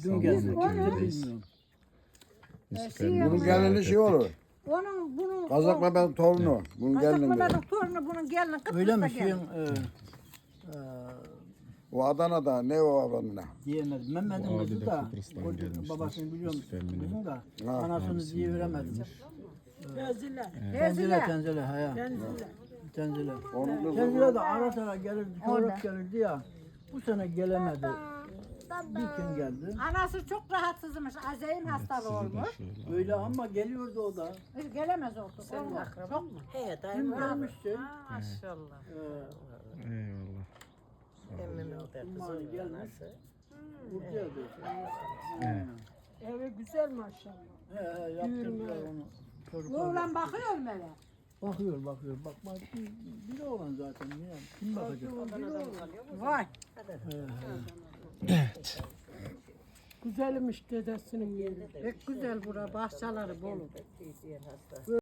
Dün geldi. Biz onu- Bilmiyorum. Bunun gelini şey olur. Bunun Kazakma ben torunu. Bunun gelini. Kazakmaların torunu bunun gelini Kıbrıs'ta Öyle mi? geldi. Şeyin, O Adana'da ne o Adana'da? diyemedim. Mehmet'in Abi kızı de da, Kıbrıs'tan o gelmişler. babasını biliyor musun? Femine. Kızın da, Ha. anasını diyeveremedim. Tenzile. Tenzile, ha. Tenzile. Tenzile. Onun kızı. Tenzile de ara sıra gelirdi, Orada. çoğurup gelirdi ya. Bu sene gelemedi. Bir gün geldi. Anası çok rahatsızmış. Azeyim hastalığı olmuş. Öyle ama geliyordu o da. Gelemez oldu. Senin Akraban mı? He Dün dayım var. gelmişti. Maşallah. Eyvallah. Emmimin de Umman kızı gelmiş. nasıl? Buradaydı. Evi güzel maşallah. He, yaptırdılar onu. Çocuklar Oğlan bakıyor mu eve? bakıyor. Bakmaz ki biri olan zaten. Ya. Kim bakacak? Vay. Güzelmiş dedesinin yeri. Pek güzel bura. Bahçeleri bolu.